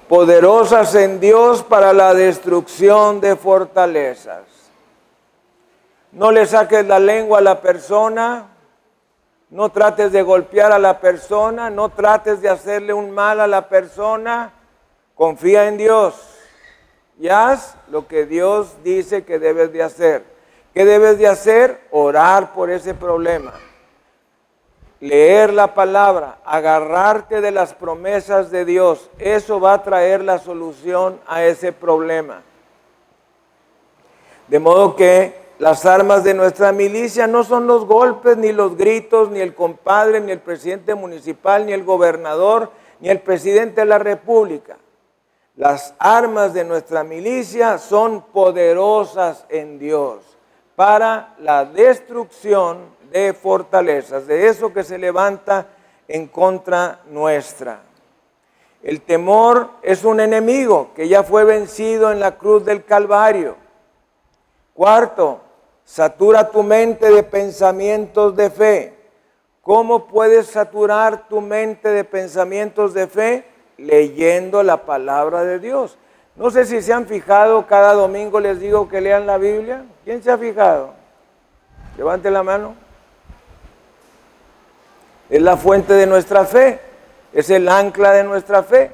poderosas en Dios para la destrucción de fortalezas. No le saques la lengua a la persona, no trates de golpear a la persona, no trates de hacerle un mal a la persona. Confía en Dios y haz lo que Dios dice que debes de hacer. ¿Qué debes de hacer? Orar por ese problema. Leer la palabra, agarrarte de las promesas de Dios. Eso va a traer la solución a ese problema. De modo que las armas de nuestra milicia no son los golpes, ni los gritos, ni el compadre, ni el presidente municipal, ni el gobernador, ni el presidente de la república. Las armas de nuestra milicia son poderosas en Dios para la destrucción de fortalezas, de eso que se levanta en contra nuestra. El temor es un enemigo que ya fue vencido en la cruz del Calvario. Cuarto, satura tu mente de pensamientos de fe. ¿Cómo puedes saturar tu mente de pensamientos de fe? Leyendo la palabra de Dios. No sé si se han fijado, cada domingo les digo que lean la Biblia. ¿Quién se ha fijado? Levante la mano. Es la fuente de nuestra fe, es el ancla de nuestra fe,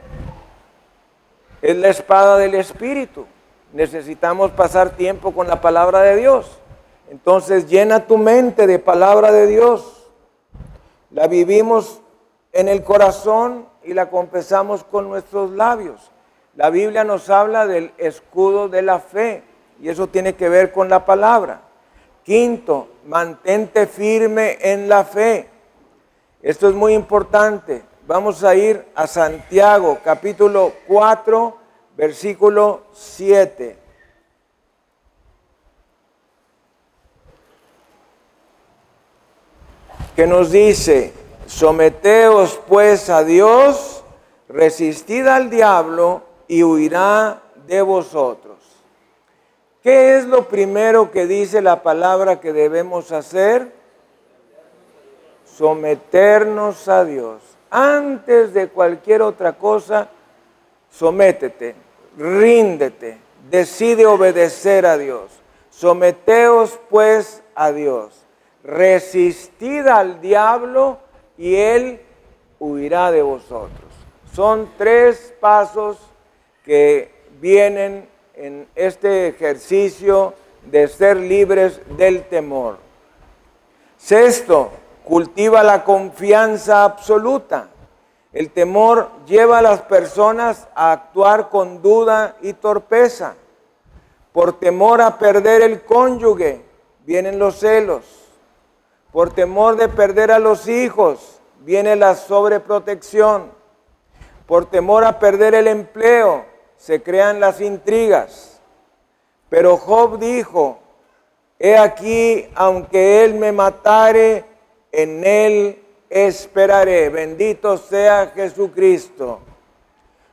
es la espada del Espíritu. Necesitamos pasar tiempo con la palabra de Dios. Entonces llena tu mente de palabra de Dios. La vivimos en el corazón y la confesamos con nuestros labios. La Biblia nos habla del escudo de la fe y eso tiene que ver con la palabra. Quinto, mantente firme en la fe. Esto es muy importante. Vamos a ir a Santiago, capítulo 4, versículo 7. Que nos dice: someteos pues a Dios, resistid al diablo y huirá de vosotros. ¿Qué es lo primero que dice la palabra que debemos hacer? Someternos a Dios. Antes de cualquier otra cosa, sométete, ríndete, decide obedecer a Dios. Someteos pues a Dios. Resistid al diablo y él huirá de vosotros. Son 3 pasos que vienen en este ejercicio de ser libres del temor. Sexto, cultiva la confianza absoluta. El temor lleva a las personas a actuar con duda y torpeza. Por temor a perder el cónyuge, vienen los celos. Por temor de perder a los hijos, viene la sobreprotección. Por temor a perder el empleo, se crean las intrigas. Pero Job dijo: he aquí, aunque él me matare, en él esperaré. Bendito sea Jesucristo.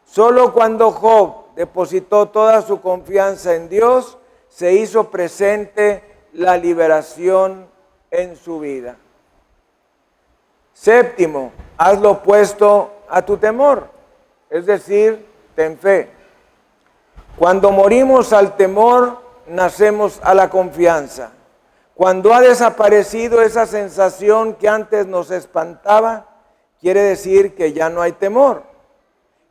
Solo cuando Job depositó toda su confianza en Dios, se hizo presente la liberación en su vida. Séptimo, haz lo opuesto a tu temor, es decir, ten fe. Cuando morimos al temor, nacemos a la confianza. Cuando ha desaparecido esa sensación que antes nos espantaba, quiere decir que ya no hay temor.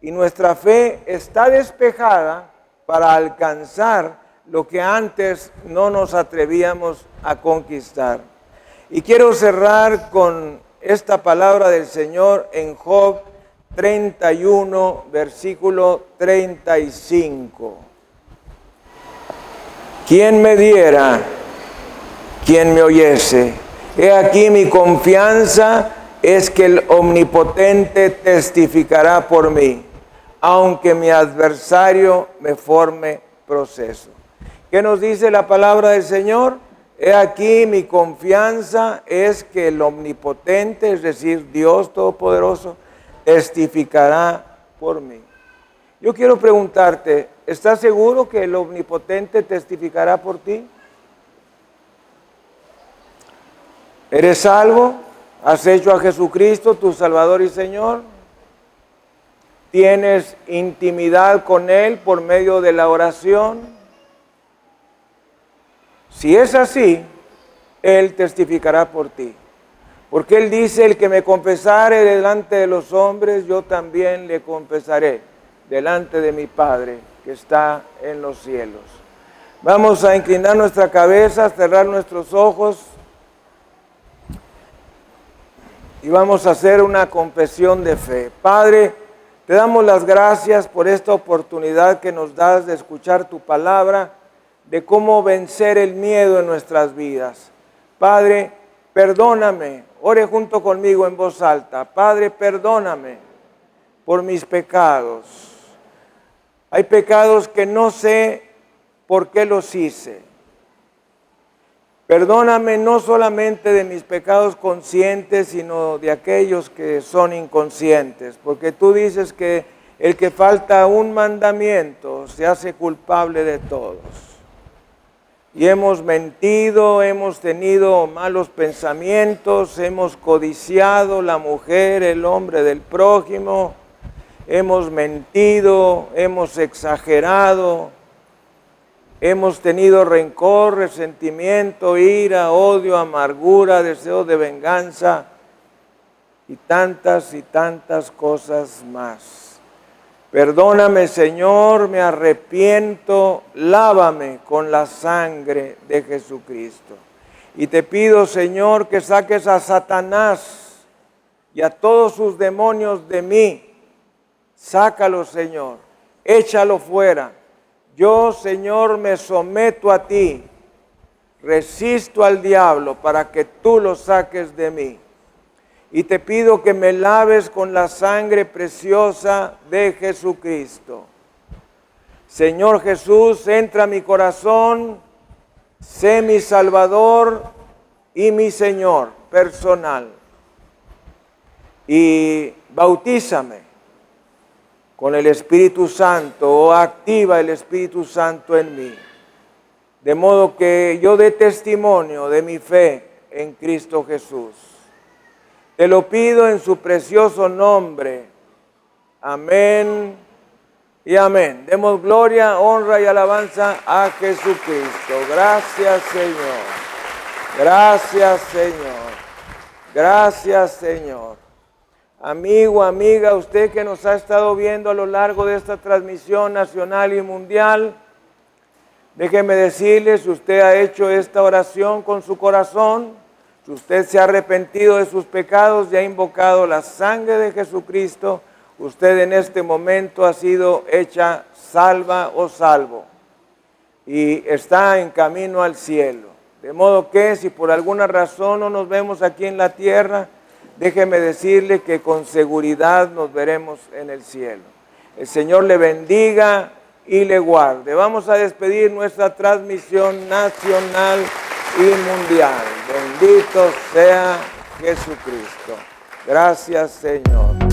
Y nuestra fe está despejada para alcanzar lo que antes no nos atrevíamos a conquistar. Y quiero cerrar con esta palabra del Señor en Job 31, versículo 35. ¿Quién me diera? ¿Quién me oyese? He aquí mi confianza es que el Omnipotente testificará por mí, aunque mi adversario me forme proceso. ¿Qué nos dice la palabra del Señor? He aquí mi confianza es que el Omnipotente, es decir, Dios Todopoderoso, testificará por mí. Yo quiero preguntarte, ¿estás seguro que el Omnipotente testificará por ti? ¿Eres salvo? ¿Has hecho a Jesucristo tu Salvador y Señor? ¿Tienes intimidad con Él por medio de la oración? Si es así, Él testificará por ti. Porque Él dice: el que me confesare delante de los hombres, yo también le confesaré delante de mi Padre que está en los cielos. Vamos a inclinar nuestra cabeza, cerrar nuestros ojos y vamos a hacer una confesión de fe. Padre, te damos las gracias por esta oportunidad que nos das de escuchar tu palabra, de cómo vencer el miedo en nuestras vidas. Padre, perdóname, ore junto conmigo en voz alta. Padre, perdóname por mis pecados. Hay pecados que no sé por qué los hice. Perdóname no solamente de mis pecados conscientes, sino de aquellos que son inconscientes, porque tú dices que el que falta un mandamiento se hace culpable de todos. Y hemos mentido, hemos tenido malos pensamientos, hemos codiciado la mujer, el hombre del prójimo, hemos mentido, hemos exagerado, hemos tenido rencor, resentimiento, ira, odio, amargura, deseo de venganza y tantas cosas más. Perdóname, Señor, me arrepiento, lávame con la sangre de Jesucristo. Y te pido, Señor, que saques a Satanás y a todos sus demonios de mí. Sácalo, Señor, échalo fuera. Yo, Señor, me someto a ti, resisto al diablo para que tú lo saques de mí. Y te pido que me laves con la sangre preciosa de Jesucristo. Señor Jesús, entra a mi corazón, sé mi Salvador y mi Señor personal. Y bautízame con el Espíritu Santo, o activa el Espíritu Santo en mí, de modo que yo dé testimonio de mi fe en Cristo Jesús. Te lo pido en su precioso nombre. Amén y amén. Demos gloria, honra y alabanza a Jesucristo. Gracias, Señor. Gracias, Señor. Gracias, Señor. Amigo, amiga, usted que nos ha estado viendo a lo largo de esta transmisión nacional y mundial, déjeme decirle, si usted ha hecho esta oración con su corazón, si usted se ha arrepentido de sus pecados y ha invocado la sangre de Jesucristo, usted en este momento ha sido hecha salva o salvo y está en camino al cielo. De modo que si por alguna razón no nos vemos aquí en la tierra, déjeme decirle que con seguridad nos veremos en el cielo. El Señor le bendiga y le guarde. Vamos a despedir nuestra transmisión nacional y mundial. Bendito sea Jesucristo. Gracias, Señor.